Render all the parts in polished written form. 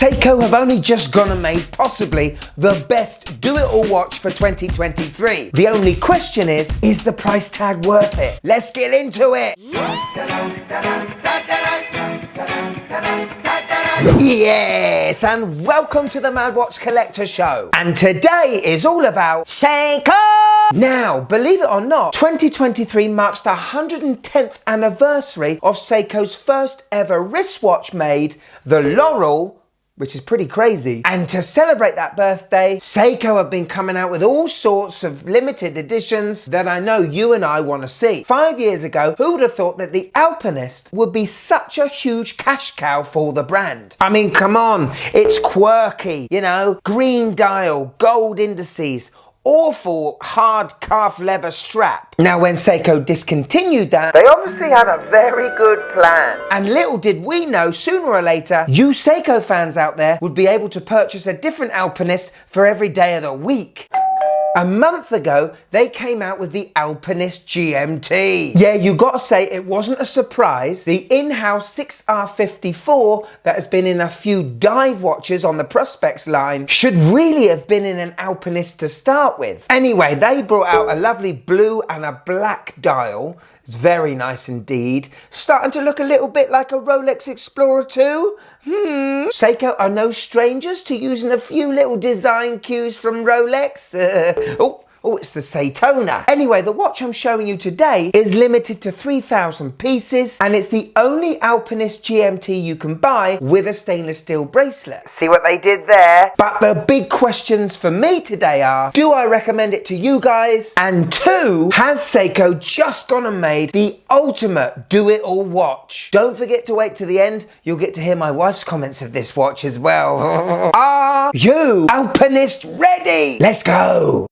Seiko have only just gone and made possibly the best do-it-all watch for 2023. The only question is the price tag worth it? Let's get into it! Yes, and welcome to the Mad Watch Collector Show. And today is all about Seiko! Now, believe it or not, 2023 marks the 110th anniversary of Seiko's first ever wristwatch made, the Laurel, which is pretty crazy. And to celebrate that birthday, Seiko have been coming out with all sorts of limited editions that I know you and I want to see. 5 years ago, who would have thought that the Alpinist would be such a huge cash cow for the brand? I mean, come on, it's quirky, you know, green dial, gold indices, awful hard calf leather strap. Now, when Seiko discontinued that, they obviously had a very good plan. And little did we know, sooner or later, you Seiko fans out there would be able to purchase a different Alpinist for every day of the week. A month ago, they came out with the Alpinist GMT. Yeah, you gotta say, it wasn't a surprise. The in-house 6R54 that has been in a few dive watches on the Prospects line should really have been in an Alpinist to start with. Anyway, they brought out a lovely blue and a black dial. It's very nice indeed. Starting to look a little bit like a Rolex Explorer 2. Seiko are no strangers to using a few little design cues from Rolex. Oh, it's the Saytona. Anyway, the watch I'm showing you today is limited to 3,000 pieces, and it's the only Alpinist GMT you can buy with a stainless steel bracelet. See what they did there? But the big questions for me today are, do I recommend it to you guys? And two, has Seiko just gone and made the ultimate do-it-all watch? Don't forget to wait to the end. You'll get to hear my wife's comments of this watch as well. Are you Alpinist ready? Let's go.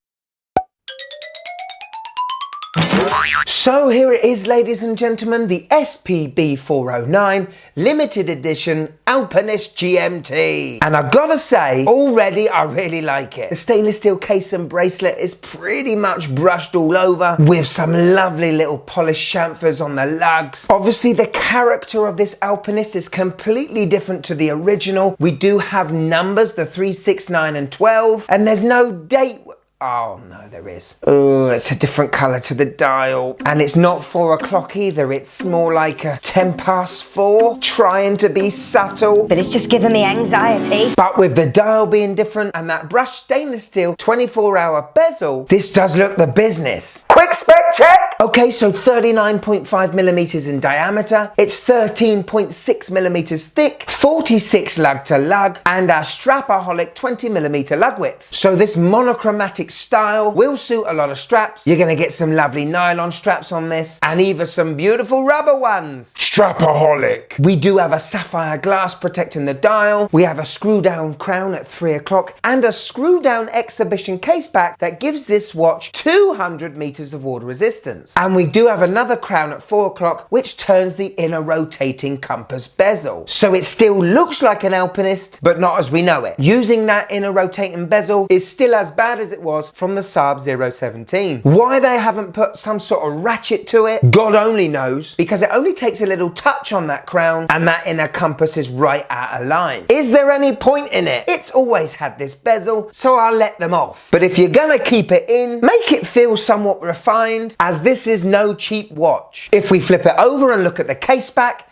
So here it is, ladies and gentlemen, the SPB 409 limited edition Alpinist GMT. And I gotta say, already I really like it. The stainless steel case and bracelet is pretty much brushed all over with some lovely little polished chamfers on the lugs. Obviously the character of this Alpinist is completely different to the original. We do have numbers, the 3, 6, 9 and 12, and there's no date. Oh no, there is. Oh, it's a different colour to the dial. And it's not 4 o'clock either. It's more like a 10 past 4, trying to be subtle. But it's just giving me anxiety. But with the dial being different and that brushed stainless steel 24-hour bezel, this does look the business. Quick spec check! Okay, so 39.5 millimeters in diameter. It's 13.6 millimeters thick, 46 lug to lug, and a strapaholic 20 millimeter lug width. So this monochromatic style will suit a lot of straps. You're gonna get some lovely nylon straps on this, and even some beautiful rubber ones. Strapaholic. We do have a sapphire glass protecting the dial. We have a screw down crown at 3 o'clock and a screw down exhibition case back that gives this watch 200 meters of water resistance. And we do have another crown at 4 o'clock which turns the inner rotating compass bezel. So it still looks like an Alpinist, but not as we know it. Using that inner rotating bezel is still as bad as it was from the Saab 017. Why they haven't put some sort of ratchet to it, God only knows, because it only takes a little touch on that crown and that inner compass is right out of line. Is there any point in it? It's always had this bezel, so I'll let them off. But if you're gonna keep it in, make it feel somewhat refined, as this is no cheap watch. If we flip it over and look at the case back,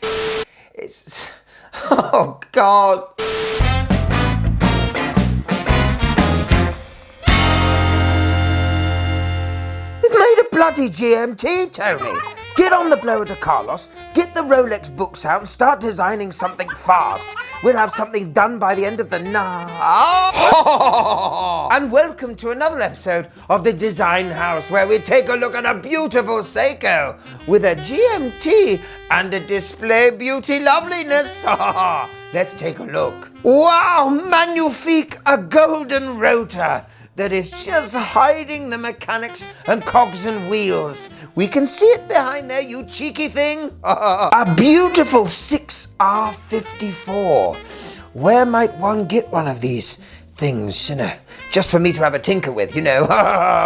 it's... oh God. Bloody GMT, Tony. Get on the blower to Carlos, get the Rolex books out and start designing something fast. We'll have something done by the end of the night. And welcome to another episode of the Design House, where we take a look at a beautiful Seiko with a GMT and a display beauty loveliness. Let's take a look. Wow, magnifique, a golden rotor that is just hiding the mechanics and cogs and wheels. We can see it behind there, you cheeky thing. A beautiful 6R54. Where might one get one of these things, you know, just for me to have a tinker with, you know.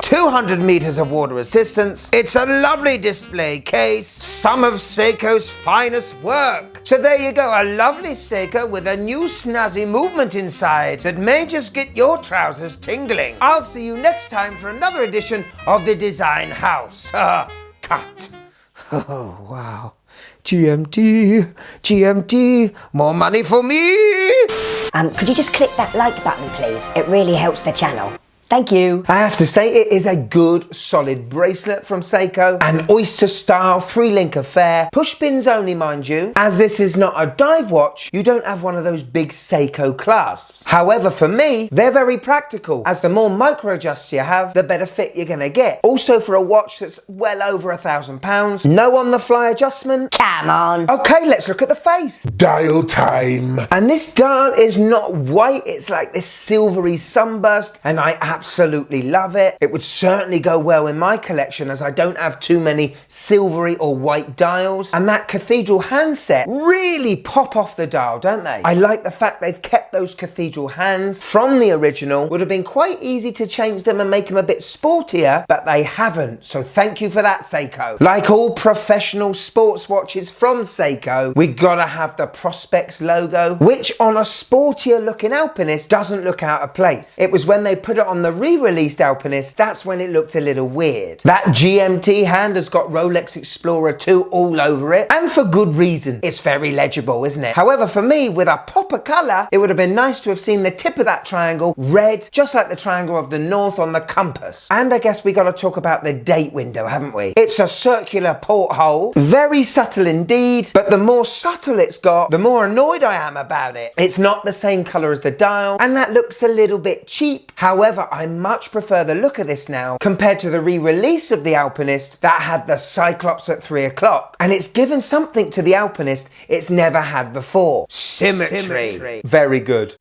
200 meters of water resistance. It's a lovely display case. Some of Seiko's finest work. So there you go, a lovely Seiko with a new snazzy movement inside that may just get your trousers tingling. I'll see you next time for another edition of the Design House. Cut. Oh, wow. GMT, more money for me. Could you just click that like button, please? It really helps the channel. Thank you. I have to say, it is a good, solid bracelet from Seiko. An oyster style 3-link affair. Push pins only, mind you. As this is not a dive watch, you don't have one of those big Seiko clasps. However, for me, they're very practical, as the more micro adjusts you have, the better fit you're gonna get. Also, for a watch that's well over £1,000, no on-the-fly adjustment. Come on. Okay, let's look at the face. Dial time. And this dial is not white, it's like this silvery sunburst, and I absolutely love it. It would certainly go well in my collection, as I don't have too many silvery or white dials. And that cathedral handset really pop off the dial, don't they? I like the fact they've kept those cathedral hands from the original. Would have been quite easy to change them and make them a bit sportier, but they haven't. So thank you for that, Seiko. Like all professional sports watches from Seiko, we gotta have the Prospex logo, which on a sportier looking Alpinist doesn't look out of place. It was when they put it on the re-released Alpinist, that's when it looked a little weird. That GMT hand has got Rolex Explorer 2 all over it, and for good reason. It's very legible, isn't it? However, for me, with a pop of colour, it would have been nice to have seen the tip of that triangle red, just like the triangle of the north on the compass. And I guess we got to talk about the date window, haven't we? It's a circular porthole, very subtle indeed, but the more subtle it's got, the more annoyed I am about it. It's not the same colour as the dial, and that looks a little bit cheap. However, I much prefer the look of this now compared to the re-release of the Alpinist that had the Cyclops at 3 o'clock. And it's given something to the Alpinist it's never had before. Symmetry. Very good.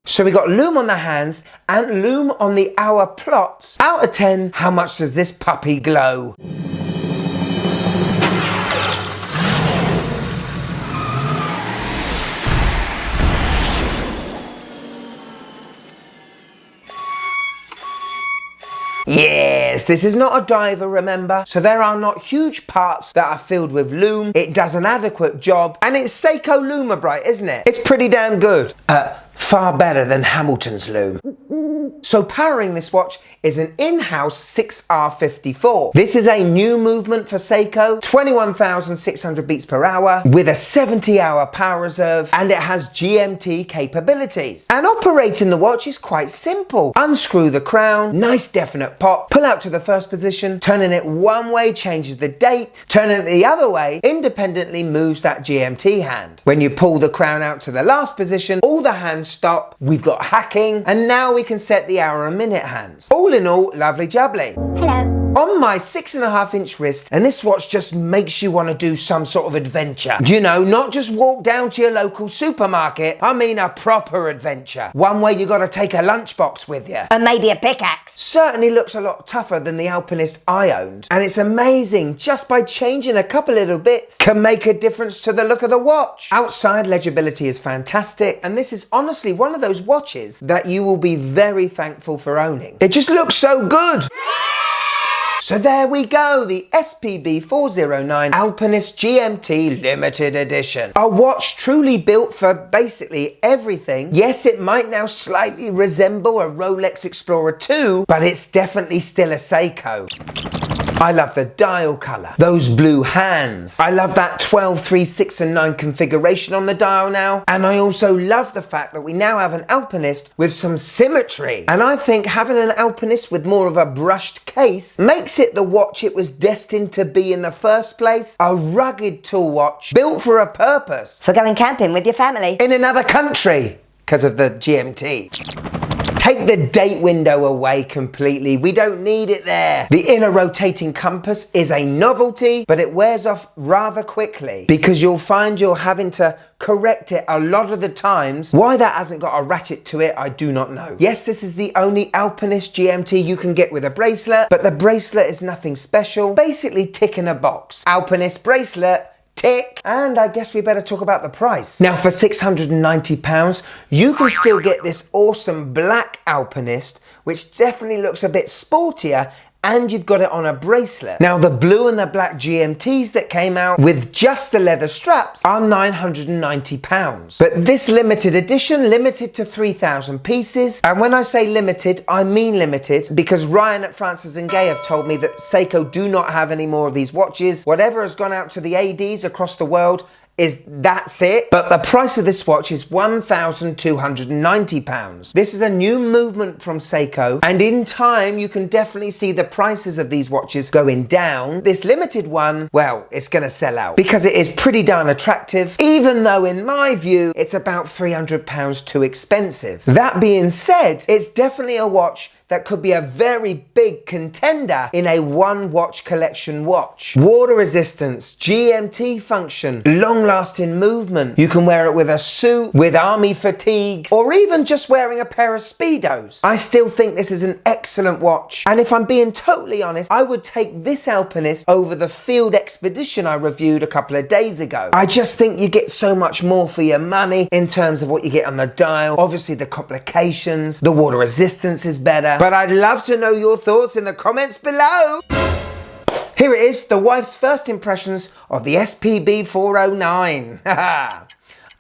So we got lume on the hands and lume on the hour plots. Out of 10, how much does this puppy glow? Yes, this is not a diver, remember? So there are not huge parts that are filled with lume. It does an adequate job, and it's Seiko Lumabrite, isn't it? It's pretty damn good. Far better than Hamilton's lume. So powering this watch is an in-house 6R54. This is a new movement for Seiko, 21,600 beats per hour with a 70-hour power reserve, and it has GMT capabilities. And operating the watch is quite simple. Unscrew the crown, nice definite pop, pull out to the first position, turning it one way changes the date, turning it the other way independently moves that GMT hand. When you pull the crown out to the last position, all the hands stop, we've got hacking, and now we can set the hour and minute hands. All in all, lovely jubbly. Hello. On my 6.5-inch wrist, and this watch just makes you want to do some sort of adventure. You know, not just walk down to your local supermarket, I mean a proper adventure. One where you got to take a lunchbox with you. And maybe a pickaxe. Certainly looks a lot tougher than the Alpinist I owned. And it's amazing, just by changing a couple little bits can make a difference to the look of the watch. Outside legibility is fantastic, and this is honestly one of those watches that you will be very thankful for owning. It just looks so good. So there we go, the SPB 409 Alpinist GMT Limited Edition. A watch truly built for basically everything. Yes, it might now slightly resemble a Rolex Explorer 2, but it's definitely still a Seiko. I love the dial colour, those blue hands. I love that 12, 3, 6 and 9 configuration on the dial now. And I also love the fact that we now have an Alpinist with some symmetry. And I think having an Alpinist with more of a brushed case makes it the watch it was destined to be in the first place. A rugged tool watch built for a purpose. For going camping with your family. In another country, because of the GMT. Take the date window away completely. We don't need it there. The inner rotating compass is a novelty, but it wears off rather quickly because you'll find you're having to correct it a lot of the times. Why that hasn't got a ratchet to it, I do not know. Yes, this is the only Alpinist GMT you can get with a bracelet, but the bracelet is nothing special. Basically ticking a box. Alpinist bracelet, tick. And I guess we better talk about the price. Now for £690, you can still get this awesome black Alpinist, which definitely looks a bit sportier and you've got it on a bracelet. Now the blue and the black GMTs that came out with just the leather straps are £990. But this limited edition, limited to 3,000 pieces, and when I say limited, I mean limited, because Ryan at Francis & Gay have told me that Seiko do not have any more of these watches. Whatever has gone out to the ADs across the world that's it. But the price of this watch is £1,290. This is a new movement from Seiko, and in time you can definitely see the prices of these watches going down. This limited one, well, it's gonna sell out because it is pretty darn attractive, even though in my view it's about £300 too expensive. That being said, it's definitely a watch that could be a very big contender in a one watch collection watch. Water resistance, GMT function, long lasting movement. You can wear it with a suit, with army fatigues, or even just wearing a pair of Speedos. I still think this is an excellent watch. And if I'm being totally honest, I would take this Alpinist over the Field Expedition I reviewed a couple of days ago. I just think you get so much more for your money in terms of what you get on the dial. Obviously the complications, the water resistance is better. But I'd love to know your thoughts in the comments below. Here it is, the wife's first impressions of the SPB 409. I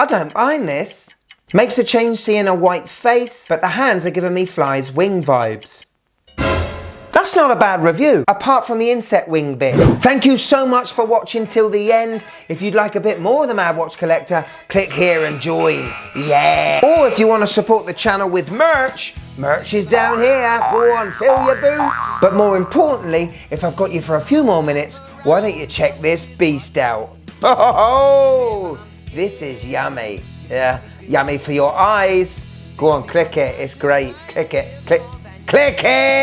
don't mind this. Makes a change seeing a white face, but the hands are giving me Fly's wing vibes. That's not a bad review, apart from the inset wing bit. Thank you so much for watching till the end. If you'd like a bit more of the Mad Watch Collector, click here and join. Yeah. Or if you want to support the channel with merch, merch is down here. Go on, fill your boots. But more importantly, if I've got you for a few more minutes, why don't you check this beast out? Oh, this is yummy. Yeah, yummy for your eyes. Go on, click it. It's great. Click it. Click it.